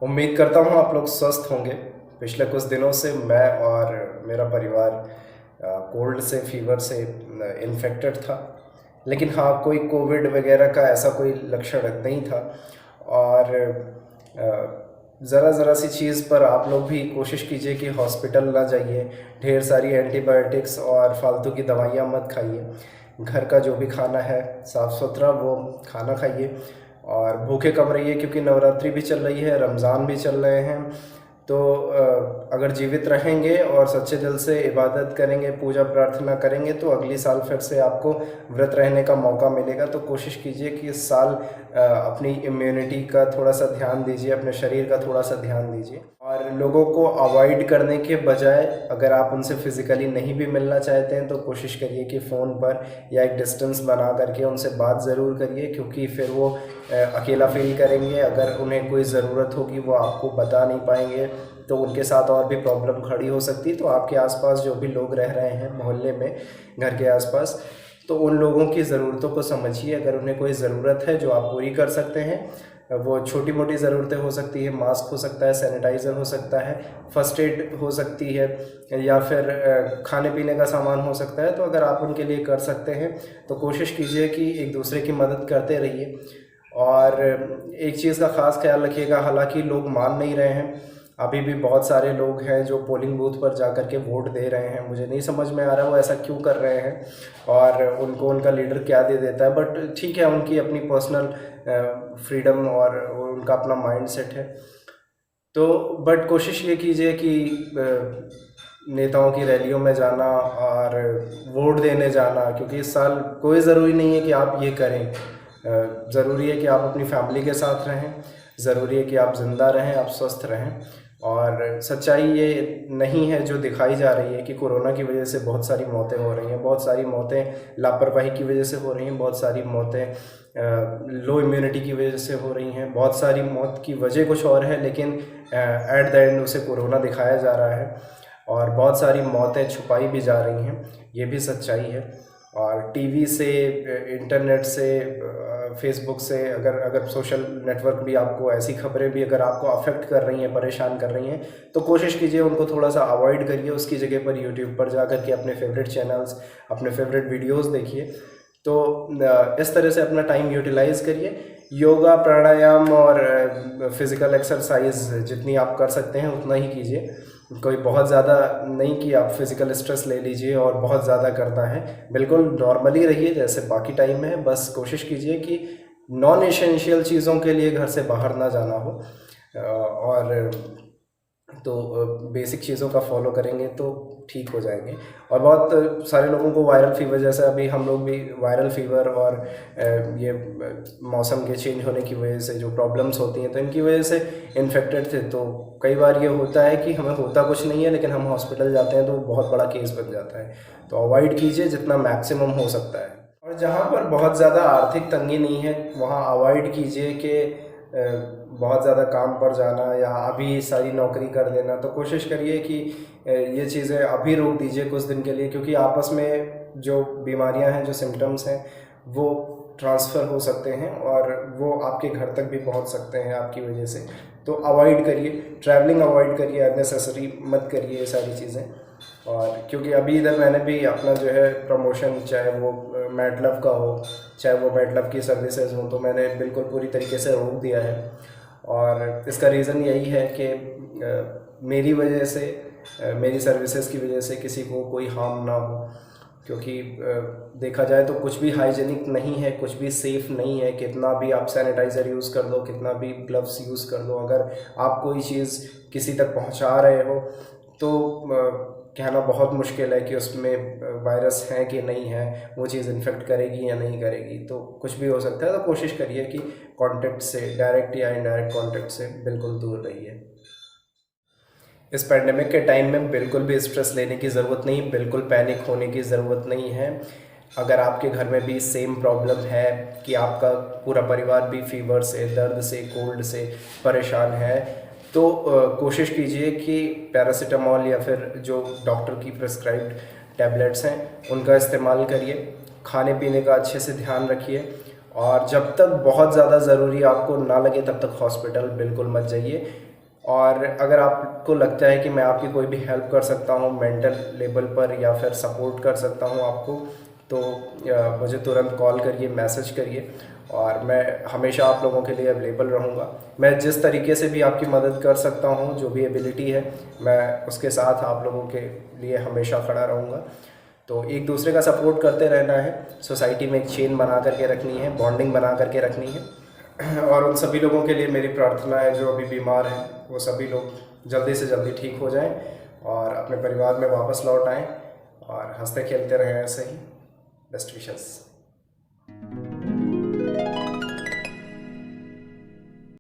उम्मीद करता हूँ आप लोग स्वस्थ होंगे। पिछले कुछ दिनों से मैं और मेरा परिवार कोल्ड से, फीवर से इन्फेक्टेड था। लेकिन हाँ, कोई कोविड वगैरह का ऐसा कोई लक्षण नहीं था। और ज़रा ज़रा सी चीज़ पर आप लोग भी कोशिश कीजिए कि हॉस्पिटल ना जाइए, ढेर सारी एंटीबायोटिक्स और फालतू की दवाइयाँ मत खाइए। घर का जो भी खाना है साफ़ सुथरा वो खाना खाइए और भूखे कम रहिए, क्योंकि नवरात्रि भी चल रही है, रमज़ान भी चल रहे हैं। तो अगर जीवित रहेंगे और सच्चे दिल से इबादत करेंगे, पूजा प्रार्थना करेंगे, तो अगली साल फिर से आपको व्रत रहने का मौका मिलेगा। तो कोशिश कीजिए कि इस साल अपनी इम्यूनिटी का थोड़ा सा ध्यान दीजिए, अपने शरीर का थोड़ा सा ध्यान दीजिए। और लोगों को अवॉइड करने के बजाय अगर आप उनसे फ़िज़िकली नहीं भी मिलना चाहते हैं तो कोशिश करिए कि फ़ोन पर या एक डिस्टेंस बना करके उनसे बात ज़रूर करिए, क्योंकि फिर वो अकेला फील करेंगे। अगर उन्हें कोई ज़रूरत होगी वो आपको बता नहीं पाएंगे, तो उनके साथ और भी प्रॉब्लम खड़ी हो सकती है। तो आपके आसपास जो भी लोग रह रहे हैं मोहल्ले में, घर के आसपास, तो उन लोगों की ज़रूरतों को समझिए। अगर उन्हें कोई ज़रूरत है जो आप पूरी कर सकते हैं, वो छोटी मोटी ज़रूरतें हो सकती है, मास्क हो सकता है, सैनिटाइज़र हो सकता है, फ़र्स्ट एड हो सकती है, या फिर खाने पीने का सामान हो सकता है। तो अगर आप उनके लिए कर सकते हैं तो कोशिश कीजिए कि एक दूसरे की मदद करते रहिए। और एक चीज़ का ख़ास ख्याल रखिएगा, हालांकि लोग मान नहीं रहे हैं, अभी भी बहुत सारे लोग हैं जो पोलिंग बूथ पर जा कर के वोट दे रहे हैं। मुझे नहीं समझ में आ रहा वो ऐसा क्यों कर रहे हैं और उनको उनका लीडर क्या दे देता है। बट ठीक है, उनकी अपनी पर्सनल फ्रीडम और उनका अपना माइंड सेट है। तो बट कोशिश ये कीजिए कि नेताओं की रैलियों में जाना और वोट देने जाना, क्योंकि इस साल कोई ज़रूरी नहीं है कि आप ये करें। ज़रूरी है कि आप अपनी फैमिली के साथ रहें, ज़रूरी है कि आप ज़िंदा रहें, आप स्वस्थ रहें। और सच्चाई ये नहीं है जो दिखाई जा रही है कि कोरोना की वजह से बहुत सारी मौतें हो रही हैं। बहुत सारी मौतें लापरवाही की वजह से हो रही हैं, बहुत सारी मौतें लो इम्यूनिटी की वजह से हो रही हैं, बहुत सारी मौत की वजह कुछ और है, लेकिन एट द एंड उसे कोरोना दिखाया जा रहा है। और बहुत सारी मौतें छुपाई भी जा रही हैं, ये भी सच्चाई है। और टीवी से, इंटरनेट से, फेसबुक से, अगर अगर सोशल नेटवर्क भी आपको ऐसी खबरें भी अगर आपको अफेक्ट कर रही हैं, परेशान कर रही हैं, तो कोशिश कीजिए उनको थोड़ा सा अवॉइड करिए। उसकी जगह पर यूट्यूब पर जा कर के अपने फेवरेट चैनल्स, अपने फेवरेट वीडियोस देखिए। तो इस तरह से अपना टाइम यूटिलाइज़ करिए। योगा, प्राणायाम और फिज़िकल एक्सरसाइज जितनी आप कर सकते हैं उतना ही कीजिए। कोई बहुत ज़्यादा नहीं कि आप फिज़िकल स्ट्रेस ले लीजिए और बहुत ज़्यादा करना है। बिल्कुल नॉर्मली रहिए जैसे बाकी टाइम में। बस कोशिश कीजिए कि नॉन एसेंशियल चीज़ों के लिए घर से बाहर ना जाना हो। और तो बेसिक चीज़ों का फॉलो करेंगे तो ठीक हो जाएंगे। और बहुत सारे लोगों को वायरल फीवर, जैसे अभी हम लोग भी वायरल फीवर और ये मौसम के चेंज होने की वजह से जो प्रॉब्लम्स होती हैं, तो इनकी वजह से इन्फेक्टेड थे। तो कई बार ये होता है कि हमें होता कुछ नहीं है, लेकिन हम हॉस्पिटल जाते हैं तो बहुत बड़ा केस बन जाता है। तो अवॉइड कीजिए जितना मैक्सिमम हो सकता है। और जहाँ पर बहुत ज़्यादा आर्थिक तंगी नहीं है वहाँ अवॉइड कीजिए कि बहुत ज़्यादा काम पर जाना या अभी सारी नौकरी कर लेना। तो कोशिश करिए कि ये चीज़ें अभी रोक दीजिए कुछ दिन के लिए, क्योंकि आपस में जो बीमारियां हैं, जो सिम्टम्स हैं, वो ट्रांसफ़र हो सकते हैं और वो आपके घर तक भी पहुंच सकते हैं आपकी वजह से। तो अवॉइड करिए, ट्रैवलिंग अवॉइड करिए, अननेसेसरी मत करिए ये सारी चीज़ें। और क्योंकि अभी इधर मैंने भी अपना जो है प्रमोशन, चाहे वो मैटलब का हो, चाहे वो मैटलब की सर्विसेज हो, तो मैंने बिल्कुल पूरी तरीके से रोक दिया है। और इसका रीज़न यही है कि मेरी वजह से, मेरी सर्विसेज की वजह से किसी को कोई हार्म ना हो। क्योंकि देखा जाए तो कुछ भी हाइजीनिक नहीं है, कुछ भी सेफ़ नहीं है। कितना भी आप सैनिटाइज़र यूज़ कर दो, कितना भी ग्लव्स यूज़ कर दो, अगर आप कोई चीज़ किसी तक पहुंचा रहे हो तो कहना बहुत मुश्किल है कि उसमें वायरस है कि नहीं है, वो चीज़ इन्फेक्ट करेगी या नहीं करेगी। तो कुछ भी हो सकता है। तो कोशिश करिए कि कांटेक्ट से, डायरेक्ट या इनडायरेक्ट कांटेक्ट से बिल्कुल दूर रहिए। इस पैंडेमिक के टाइम में बिल्कुल भी स्ट्रेस लेने की ज़रूरत नहीं, बिल्कुल पैनिक होने की ज़रूरत नहीं है। अगर आपके घर में भी सेम प्रॉब्लम है कि आपका पूरा परिवार भी फीवर से, दर्द से, कोल्ड से परेशान है, तो कोशिश कीजिए कि पैरासीटामॉल या फिर जो डॉक्टर की प्रिस्क्राइब्ड टैबलेट्स हैं उनका इस्तेमाल करिए। खाने पीने का अच्छे से ध्यान रखिए। और जब तक बहुत ज़्यादा ज़रूरी आपको ना लगे तब तक हॉस्पिटल बिल्कुल मत जाइए। और अगर आपको लगता है कि मैं आपकी कोई भी हेल्प कर सकता हूँ मेंटल लेवल पर या फिर सपोर्ट कर सकता हूँ आपको, तो मुझे तुरंत कॉल करिए, मैसेज करिए, और मैं हमेशा आप लोगों के लिए अवेलेबल रहूँगा। मैं जिस तरीके से भी आपकी मदद कर सकता हूँ, जो भी एबिलिटी है, मैं उसके साथ आप लोगों के लिए हमेशा खड़ा रहूँगा। तो एक दूसरे का सपोर्ट करते रहना है, सोसाइटी में एक चेन बना करके रखनी है, बॉन्डिंग बना करके रखनी है। और उन सभी लोगों के लिए मेरी प्रार्थना है जो अभी बीमार हैं, वो सभी लोग जल्दी से जल्दी ठीक हो जाएं और अपने परिवार में वापस लौट आएं और हंसते खेलते रहें ऐसे ही। Best wishes.